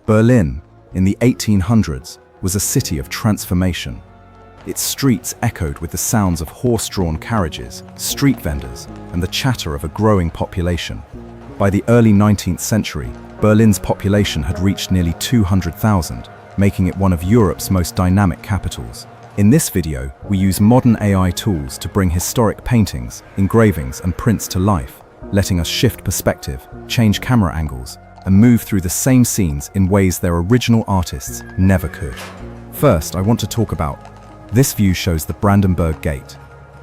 Berlin, in the 1800s, was a city of transformation. Its streets echoed with the sounds of horse-drawn carriages, street vendors, and the chatter of a growing population. By the early 19th century, Berlin's population had reached nearly 200,000, making it one of Europe's most dynamic capitals. In this video, we use modern AI tools to bring historic paintings, engravings, and prints to life, letting us shift perspective, change camera angles, and move through the same scenes in ways their original artists never could. First, I want to talk about this view shows the Brandenburg Gate.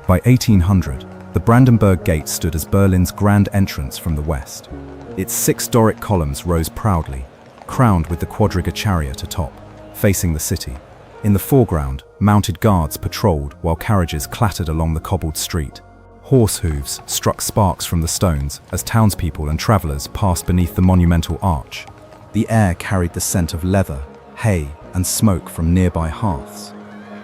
By 1800, the Brandenburg Gate stood as Berlin's grand entrance from the west. Its 6 Doric columns rose proudly, crowned with the quadriga chariot atop, facing the city. In the foreground, mounted guards patrolled while carriages clattered along the cobbled street. Horse hooves struck sparks from the stones as townspeople and travelers passed beneath the monumental arch. The air carried the scent of leather, hay, and smoke from nearby hearths.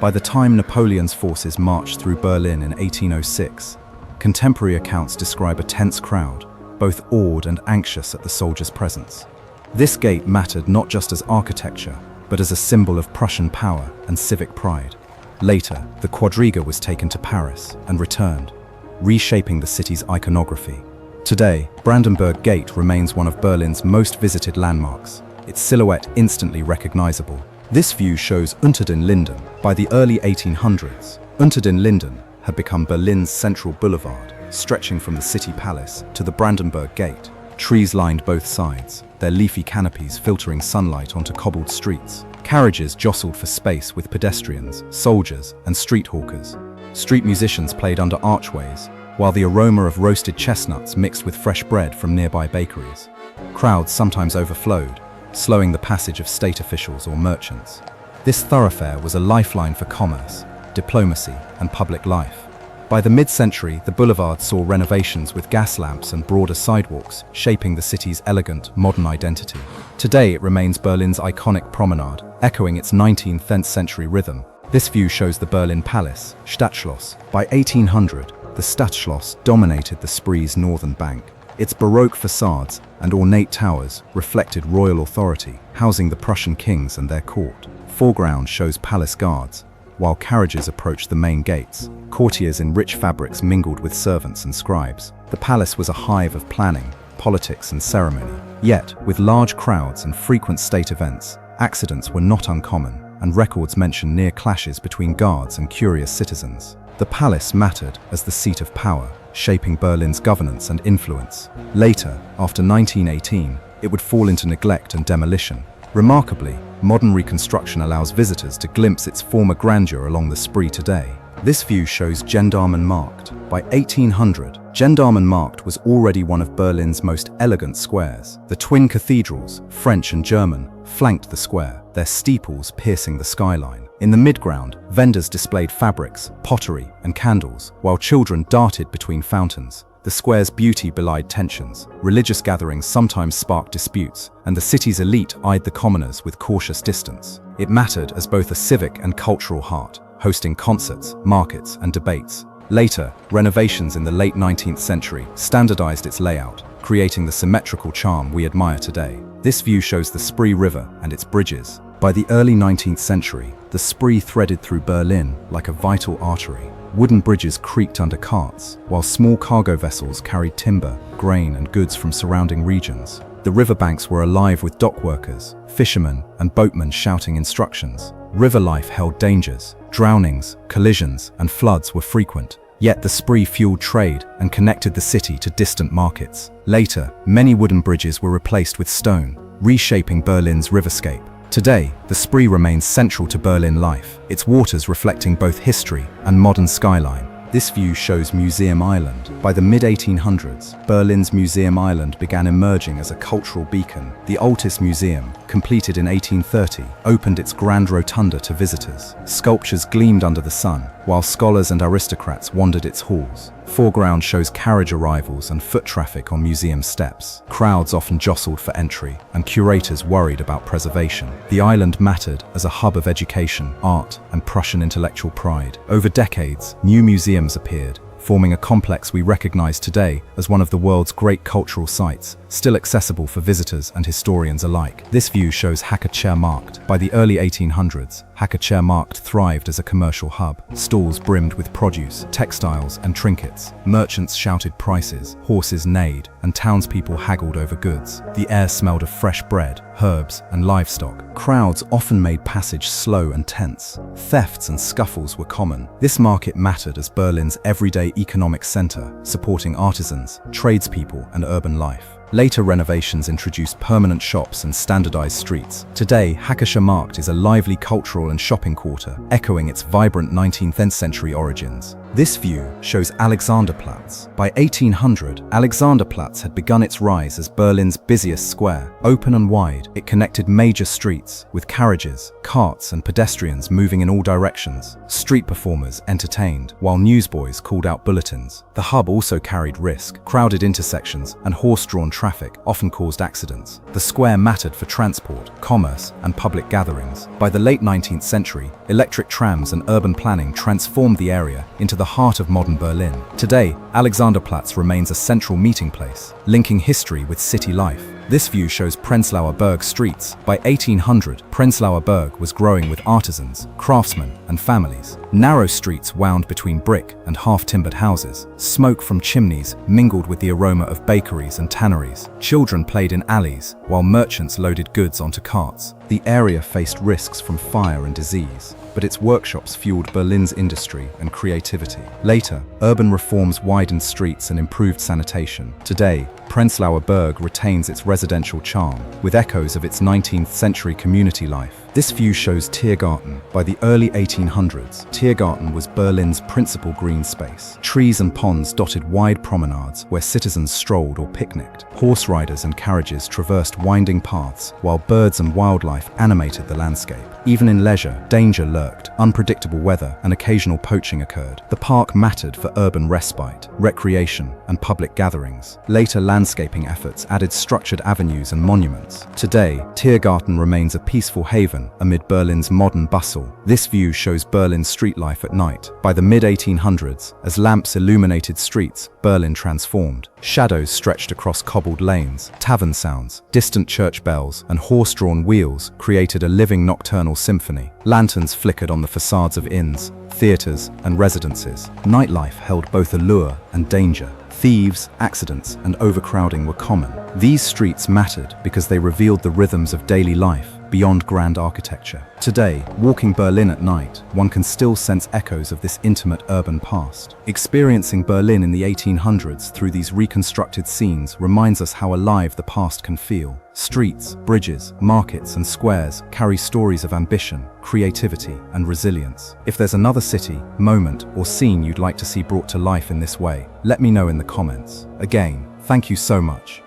By the time Napoleon's forces marched through Berlin in 1806, contemporary accounts describe a tense crowd, both awed and anxious at the soldiers' presence. This gate mattered not just as architecture, but as a symbol of Prussian power and civic pride. Later, the quadriga was taken to Paris and returned, reshaping the city's iconography. Today, Brandenburg Gate remains one of Berlin's most visited landmarks, its silhouette instantly recognizable. This view shows Unter den Linden. By the early 1800s, Unter den Linden had become Berlin's central boulevard, stretching from the city palace to the Brandenburg Gate. Trees lined both sides, their leafy canopies filtering sunlight onto cobbled streets. Carriages jostled for space with pedestrians, soldiers, and street hawkers. Street musicians played under archways, while the aroma of roasted chestnuts mixed with fresh bread from nearby bakeries. Crowds sometimes overflowed, slowing the passage of state officials or merchants. This thoroughfare was a lifeline for commerce, diplomacy, and public life. By the mid-century, the boulevard saw renovations with gas lamps and broader sidewalks, shaping the city's elegant, modern identity. Today, it remains Berlin's iconic promenade, echoing its 19th century rhythm. This view shows the Berlin Palace, Stadtschloss. By 1800, the Stadtschloss dominated the Spree's northern bank. Its Baroque facades and ornate towers reflected royal authority, housing the Prussian kings and their court. Foreground shows palace guards, while carriages approached the main gates. Courtiers in rich fabrics mingled with servants and scribes. The palace was a hive of planning, politics, and ceremony. Yet, with large crowds and frequent state events, accidents were not uncommon, and records mention near clashes between guards and curious citizens. The palace mattered as the seat of power, shaping Berlin's governance and influence. Later, after 1918, it would fall into neglect and demolition. Remarkably, modern reconstruction allows visitors to glimpse its former grandeur along the Spree today. This view shows Gendarmenmarkt. By 1800, Gendarmenmarkt was already one of Berlin's most elegant squares. The twin cathedrals, French and German, flanked the square, their steeples piercing the skyline. In the midground, vendors displayed fabrics, pottery, and candles, while children darted between fountains. The square's beauty belied tensions. Religious gatherings sometimes sparked disputes, and the city's elite eyed the commoners with cautious distance. It mattered as both a civic and cultural heart, hosting concerts, markets, and debates. Later, renovations in the late 19th century standardized its layout, creating the symmetrical charm we admire today. This view shows the Spree River and its bridges. By the early 19th century, the Spree threaded through Berlin like a vital artery. Wooden bridges creaked under carts, while small cargo vessels carried timber, grain, and goods from surrounding regions. The riverbanks were alive with dock workers, fishermen, and boatmen shouting instructions. River life held dangers. Drownings, collisions, and floods were frequent. Yet the Spree fueled trade and connected the city to distant markets. Later, many wooden bridges were replaced with stone, reshaping Berlin's riverscape. Today, the Spree remains central to Berlin life, its waters reflecting both history and modern skyline. This view shows Museum Island. By the mid-1800s, Berlin's Museum Island began emerging as a cultural beacon. The Altes Museum, completed in 1830, opened its grand rotunda to visitors. Sculptures gleamed under the sun, while scholars and aristocrats wandered its halls. Foreground shows carriage arrivals and foot traffic on museum steps. Crowds often jostled for entry, and curators worried about preservation. The island mattered as a hub of education, art, and Prussian intellectual pride. Over decades, new museums appeared, forming a complex we recognize today as one of the world's great cultural sites, still accessible for visitors and historians alike. This view shows Hakkachermarkt. By the early 1800s, Hakkachermarkt thrived as a commercial hub. Stalls brimmed with produce, textiles, and trinkets. Merchants shouted prices, horses neighed, and townspeople haggled over goods. The air smelled of fresh bread, herbs, and livestock. Crowds often made passage slow and tense. Thefts and scuffles were common. This market mattered as Berlin's everyday economic center, supporting artisans, tradespeople, and urban life. Later renovations introduced permanent shops and standardized streets. Today, Hakkachermarkt is a lively cultural and shopping quarter, echoing its vibrant 19th century origins. This view shows Alexanderplatz. By 1800, Alexanderplatz had begun its rise as Berlin's busiest square. Open and wide, it connected major streets, with carriages, carts, and pedestrians moving in all directions. Street performers entertained, while newsboys called out bulletins. The hub also carried risk. Crowded intersections and horse-drawn traffic often caused accidents. The square mattered for transport, commerce, and public gatherings. By the late 19th century, electric trams and urban planning transformed the area into the heart of modern Berlin. Today, Alexanderplatz remains a central meeting place, linking history with city life. This view shows Prenzlauer Berg streets. By 1800, Prenzlauer Berg was growing with artisans, craftsmen, and families. Narrow streets wound between brick and half-timbered houses. Smoke from chimneys mingled with the aroma of bakeries and tanneries. Children played in alleys, while merchants loaded goods onto carts. The area faced risks from fire and disease, but its workshops fueled Berlin's industry and creativity. Later, urban reforms widened streets and improved sanitation. Today, Prenzlauer Berg retains its residential charm, with echoes of its 19th century community life. This view shows Tiergarten. By the early 1800s, Tiergarten was Berlin's principal green space. Trees and ponds dotted wide promenades where citizens strolled or picnicked. Horse riders and carriages traversed winding paths, while birds and wildlife animated the landscape. Even in leisure, danger lurked, unpredictable weather, and occasional poaching occurred. The park mattered for urban respite, recreation, and public gatherings. Later landscaping efforts added structured avenues and monuments. Today, Tiergarten remains a peaceful haven amid Berlin's modern bustle. This view shows Berlin's street life at night. By the mid-1800s, as lamps illuminated streets, Berlin transformed. Shadows stretched across cobbled lanes. Tavern sounds, distant church bells, and horse-drawn wheels created a living nocturnal symphony. Lanterns flickered on the facades of inns, theaters, and residences. Nightlife held both allure and danger. Thieves, accidents, and overcrowding were common. These streets mattered because they revealed the rhythms of daily life beyond grand architecture. Today, walking Berlin at night, one can still sense echoes of this intimate urban past. Experiencing Berlin in the 1800s through these reconstructed scenes reminds us how alive the past can feel. Streets, bridges, markets, and squares carry stories of ambition, creativity, and resilience. If there's another city, moment, or scene you'd like to see brought to life in this way, let me know in the comments. Again, thank you so much.